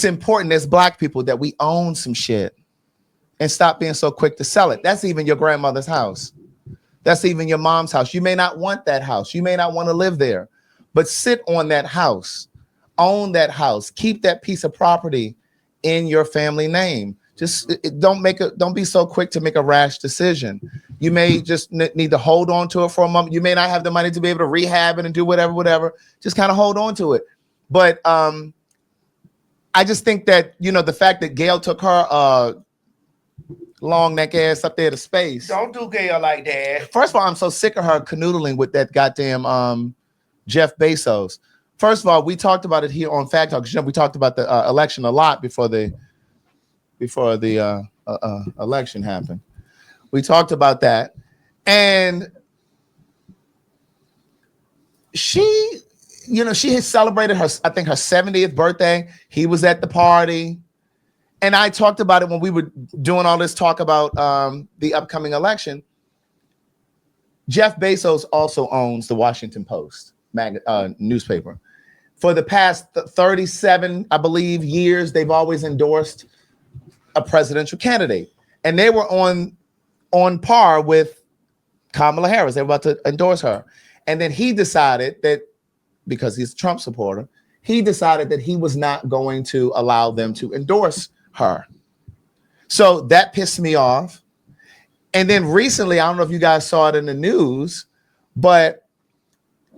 It's important as Black people that we own some shit and stop being so quick to sell it. That's even your grandmother's house. That's even your mom's house. You may not want that house. You may not want to live there, but sit on that house, own that house, keep that piece of property in your family name. Just don't be so quick to make a rash decision. You may just need to hold on to it for a moment. You may not have the money to be able to rehab it and do whatever. Just kind of hold on to it. But I just think that, the fact that Gayle took her long neck ass up there to space. Don't do Gayle like that. First of all, I'm so sick of her canoodling with that goddamn Jeff Bezos. First of all, we talked about it here on Fact Talk. We talked about the election a lot before the election happened. We talked about that, and she had celebrated her 70th birthday. He was at the party, and I talked about it when we were doing all this talk about the upcoming election. Jeff Bezos also owns the Washington Post newspaper. For the past 37, I believe, years, they've always endorsed a presidential candidate, and they were on par with Kamala Harris. They were about to endorse her, and then he decided that, because he's a Trump supporter, he decided that he was not going to allow them to endorse her. So that pissed me off. And then recently, I don't know if you guys saw it in the news, but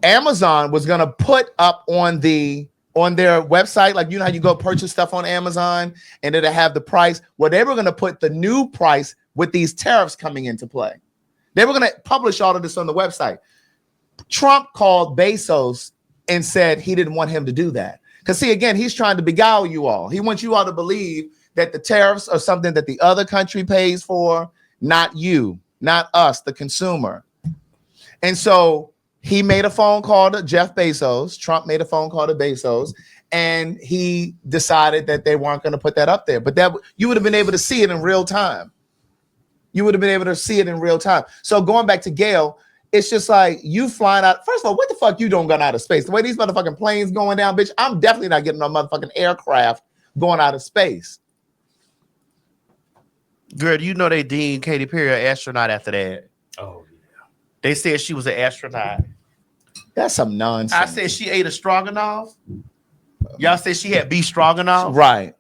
Amazon was going to put up on their website, like, how you go purchase stuff on Amazon and it'll have the price. Well, they were going to put the new price with these tariffs coming into play. They were going to publish all of this on the website. Trump called Bezos and said he didn't want him to do that. Because, see, again, he's trying to beguile you all. He wants you all to believe that the tariffs are something that the other country pays for, not you, not us, the consumer. And so he made a phone call to Jeff Bezos. Trump made a phone call to Bezos, and he decided that they weren't going to put that up there. But that you would have been able to see it in real time. So going back to Gayle, it's just like you flying out. First of all, what the fuck you doing going out of space? The way these motherfucking planes going down, bitch, I'm definitely not getting on motherfucking aircraft going out of space. Girl, they deemed Katy Perry an astronaut after that. Oh, they said she was an astronaut. That's some nonsense. I said she ate a stroganoff. Y'all said she had beef stroganoff? Right.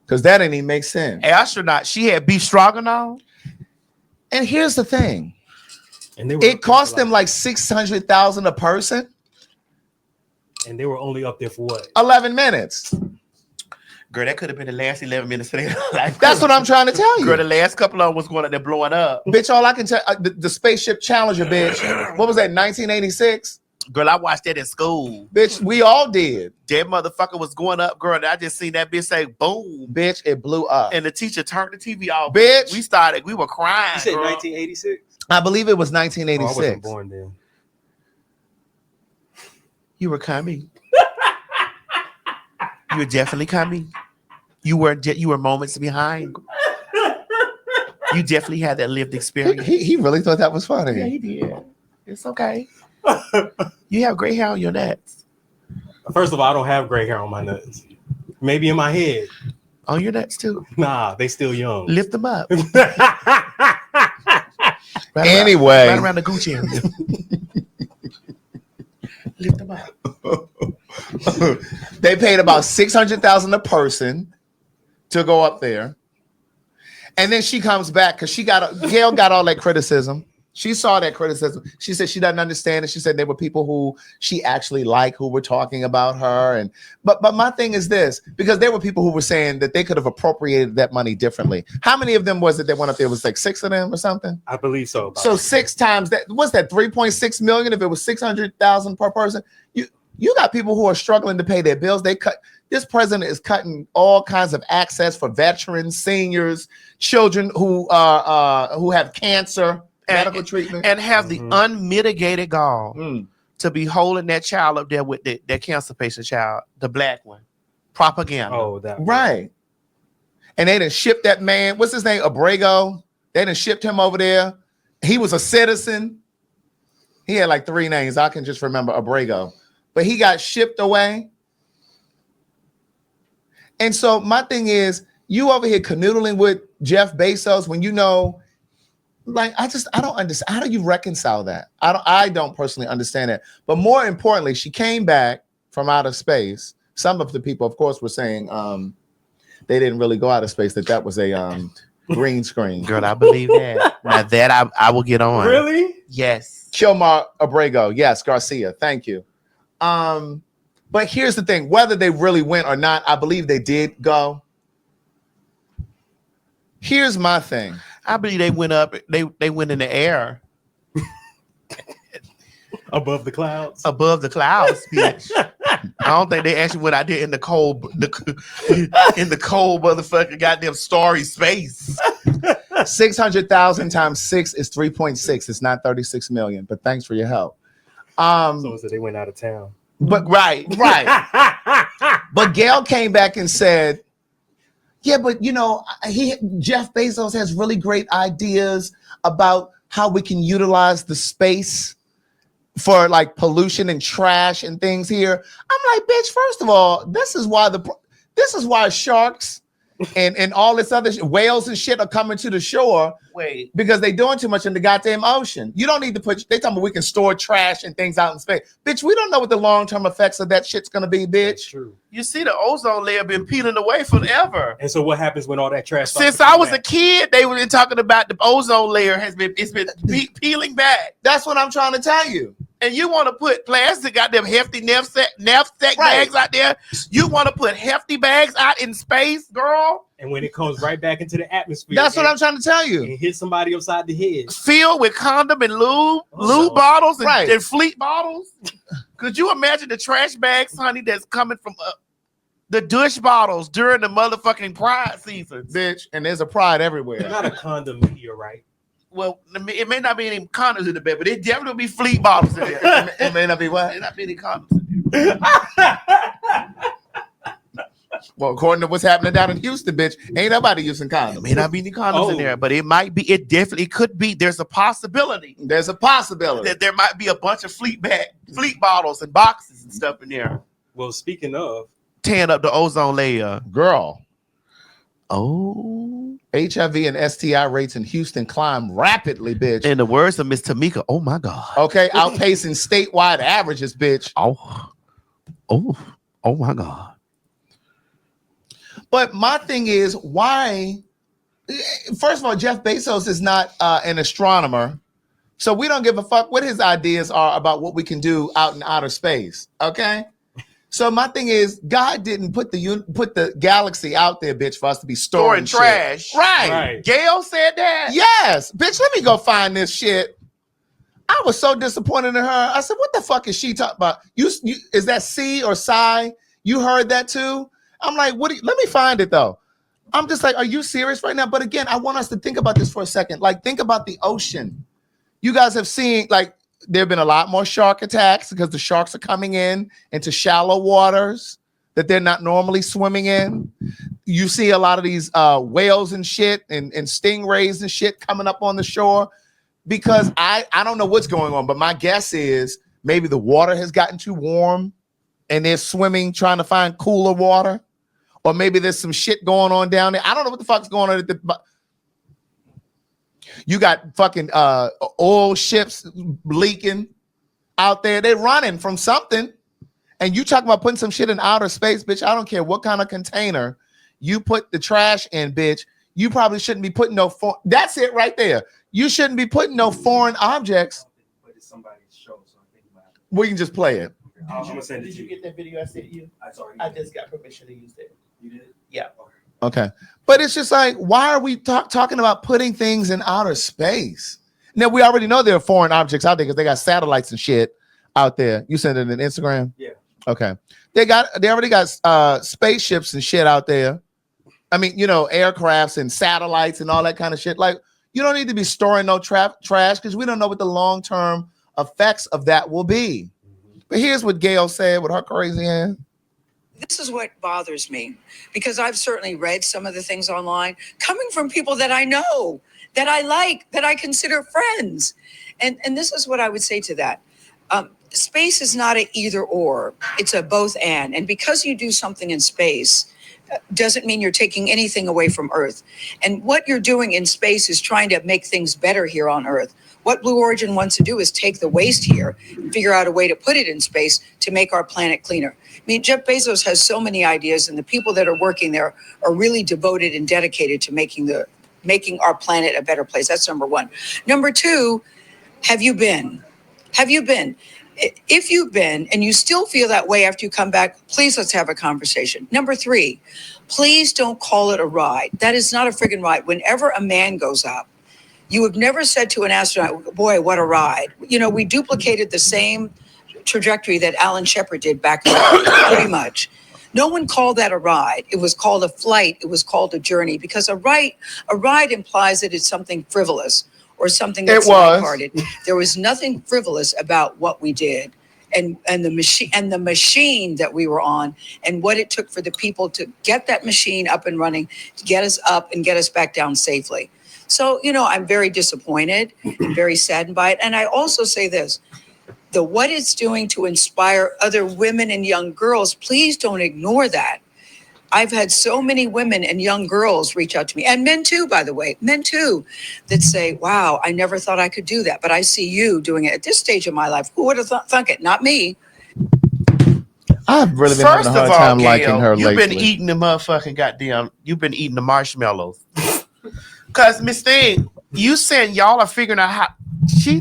Because that didn't even make sense. Astronaut, she had beef stroganoff? And here's the thing. It cost them like $600,000 a person. And they were only up there for what? 11 minutes. Girl, that could have been the last 11 minutes of their life. That's what I'm trying to tell you. Girl, the last couple of them was going up there blowing up. Bitch, all I can tell the Spaceship Challenger, bitch. What was that, 1986? Girl, I watched that in school. Bitch, we all did. That motherfucker was going up, girl, and I just seen that bitch say, boom. Bitch, it blew up. And the teacher turned the TV off. Bitch. We were crying. You said 1986? I believe it was 1986. I wasn't born then. You were coming. You were definitely coming. You were moments behind. You definitely had that lived experience. He really thought that was funny. Yeah, he did. It's okay. You have gray hair on your nuts. First of all, I don't have gray hair on my nuts. Maybe in my head. On your nuts too? Nah, they still young. Lift them up. Anyway. Right around the Gucci area. Lift them up. They paid about $600,000 a person to go up there. And then she comes back because Gayle got all that criticism. She saw that criticism. She said she doesn't understand it. She said there were people who she actually liked who were talking about her. But my thing is this, because there were people who were saying that they could have appropriated that money differently. How many of them was it that went up there? It was like 6 of them or something? I believe so. So 6 times that, what's that, 3.6 million? If it was 600,000 per person, you got people who are struggling to pay their bills. This president is cutting all kinds of access for veterans, seniors, children who have cancer. Medical treatment and have the unmitigated gall to be holding that child up there with that cancer patient child, the black one. Propaganda. Oh, that right. And they done shipped that man. What's his name? Abrego. They done shipped him over there. He was a citizen. He had like 3 names. I can just remember Abrego, but he got shipped away. And so my thing is, you over here canoodling with Jeff Bezos when you know, like, I don't understand. How do you reconcile that? I don't personally understand it. But more importantly, she came back from outer space. Some of the people, of course, were saying they didn't really go out of space, that was a green screen. Girl, I believe that. Now that I will get on. Really? Yes. Kilmar Abrego. Yes, Garcia. Thank you. But here's the thing. Whether they really went or not, I believe they did go. Here's my thing. I believe they went up. They went in the air. Above the clouds. Above the clouds, bitch. I don't think they actually went out there in the cold, in the cold motherfucking goddamn starry space. 600,000 times 6 is 3.6. It's not 36 million. But thanks for your help. So they went out of town. But right. But Gayle came back and said, yeah, but you know, Jeff Bezos has really great ideas about how we can utilize the space for like pollution and trash and things here. I'm like, bitch, first of all, this is why sharks and all this other whales and shit are coming to the shore. Wait, because they doing too much in the goddamn ocean. You don't need to they talking about we can store trash and things out in space. Bitch, we don't know what the long-term effects of that shit's gonna be, bitch. That's true. You see, the ozone layer been peeling away forever. And so what happens when all that trash Since I was a kid, they were talking about the ozone layer been peeling back. That's what I'm trying to tell you. And you want to put plastic, goddamn hefty knapsack bags out there. You want to put hefty bags out in space, girl. And when it comes right back into the atmosphere, that's what I'm trying to tell you. And hit somebody upside the head, filled with condom and lube bottles and fleet bottles. Could you imagine the trash bags, honey, that's coming from the douche bottles during the motherfucking Pride season, bitch? And there's a Pride everywhere. It's not a condom meteorite. Well, it may not be any condoms in the bed, but it definitely be fleet bottles in there. It may not be what? It may not be any condoms in there. Well, according to what's happening down in Houston, bitch, ain't nobody using condoms. It may not be any condoms in there, but it might be. It definitely could be. There's a possibility. There's a possibility that there might be a bunch of fleet bottles and boxes and stuff in there. Well, speaking of tearing up the ozone layer, girl. Oh, HIV and STI rates in Houston climb rapidly, bitch. In the words of Miss Tamika, oh my God. Okay, outpacing statewide averages, bitch. Oh my God. But my thing is, why? First of all, Jeff Bezos is not an astronomer, so we don't give a fuck what his ideas are about what we can do out in outer space. Okay. So my thing is, God didn't put the galaxy out there, bitch, for us to be storing trash. Shit. Right. Gayle said that. Yes, bitch. Let me go find this shit. I was so disappointed in her. I said, "What the fuck is she talking about? You is that C or Psy? You heard that too?" I'm like, "What? Let me find it though." I'm just like, "Are you serious right now?" But again, I want us to think about this for a second. Like, think about the ocean. You guys have seen like. There have been a lot more shark attacks because the sharks are coming into shallow waters that they're not normally swimming in. You see a lot of these whales and shit and stingrays and shit coming up on the shore because I don't know what's going on, but my guess is maybe the water has gotten too warm and they're swimming trying to find cooler water, or maybe there's some shit going on down there. I don't know what the fuck's going on at the. You got fucking oil ships leaking out there. They're running from something. And you talking about putting some shit in outer space, bitch. I don't care what kind of container you put the trash in, bitch. You probably shouldn't be putting that's it right there. You shouldn't be putting no foreign objects. But it's somebody's show, so I think about it. We can just play it. Did you get that video I sent you? I just got permission to use that. You did? Yeah. Okay. But it's just like, why are we talking about putting things in outer space? Now, we already know there are foreign objects out there because they got satellites and shit out there. You sent it in Instagram? Yeah. Okay. They already got spaceships and shit out there. I mean, you know, aircrafts and satellites and all that kind of shit. Like, you don't need to be storing no trash because we don't know what the long-term effects of that will be. But here's what Gayle said with her crazy ass. This is what bothers me, because I've certainly read some of the things online coming from people that I know, that I like, that I consider friends. And this is what I would say to that. Space is not an either or, it's a both and. And because you do something in space, doesn't mean you're taking anything away from Earth. And what you're doing in space is trying to make things better here on Earth. What Blue Origin wants to do is take the waste here and figure out a way to put it in space to make our planet cleaner. I mean, Jeff Bezos has so many ideas, and the people that are working there are really devoted and dedicated to making our planet a better place. That's number one. Number two, have you been? Have you been? If you've been and you still feel that way after you come back, please let's have a conversation. Number three, please don't call it a ride. That is not a friggin' ride. Whenever a man goes up, you have never said to an astronaut, boy, what a ride. You know, we duplicated the same trajectory that Alan Shepard did back then, pretty much. No one called that a ride. It was called a flight. It was called a journey, because a ride implies that it's something frivolous or something that's lighthearted. There was nothing frivolous about what we did, and the machine that we were on, and what it took for the people to get that machine up and running, to get us up and get us back down safely. So, you know, I'm very disappointed and very saddened by it. And I also say this, what it's doing to inspire other women and young girls, please don't ignore that. I've had so many women and young girls reach out to me, and men too, by the way, men too, that say, wow, I never thought I could do that, but I see you doing it at this stage of my life. Who would have thunk it? Not me. I've really been having a hard time liking her You've lately. been eating the motherfucking goddamn, you've been eating the marshmallows. Because, Miss Thing, you saying y'all are figuring out how,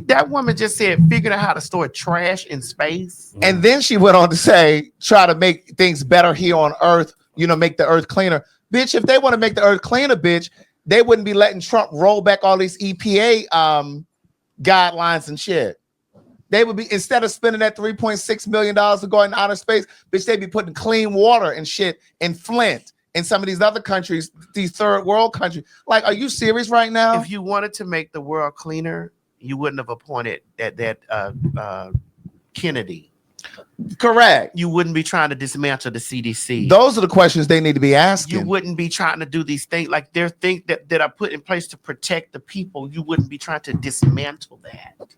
that woman just said figuring out how to store trash in space. And then she went on to say, try to make things better here on Earth, you know, make the Earth cleaner. Bitch, if they want to make the Earth cleaner, bitch, they wouldn't be letting Trump roll back all these EPA guidelines and shit. They would be, instead of spending that $3.6 million to go in outer space, bitch, they'd be putting clean water and shit in Flint in some of these other countries, these third world countries. Like, are you serious right now? If you wanted to make the world cleaner, you wouldn't have appointed that Kennedy. Correct. You wouldn't be trying to dismantle the CDC. Those are the questions they need to be asking. You wouldn't be trying to do these things like they're things that are put in place to protect the people. You wouldn't be trying to dismantle that.